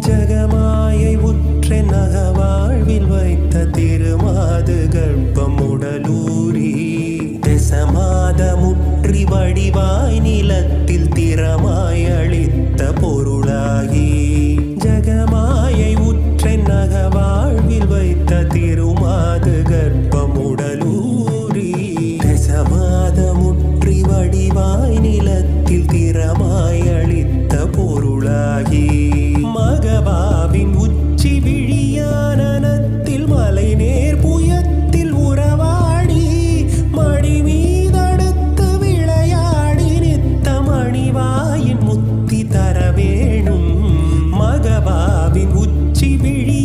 ஜகமாயை உற்ற நகவாழ்வில் வைத்த திருமாது கர்ப்பம் உடலூரி தசமாத முற்றி வடிவாய் நிலத்தில் திறமாய் அளித்த பொருளாகி ஜகமாயை உற்ற நகவாழ்வில் வைத்த திருமாது கர்ப்பம் உடலூரி தசமாத முற்றி வடிவாய் நிலத்தில் திறமாய் அளித்த பொருளாகி மகவாவின் உச்சி விழியானத்தில் மலை நேர் புயத்தில் உறவாடி மடி மீதடுத்து விளையாடி நித்த மணிவாயின் முத்தி தர வேணும் மகவாவின் உச்சி விழி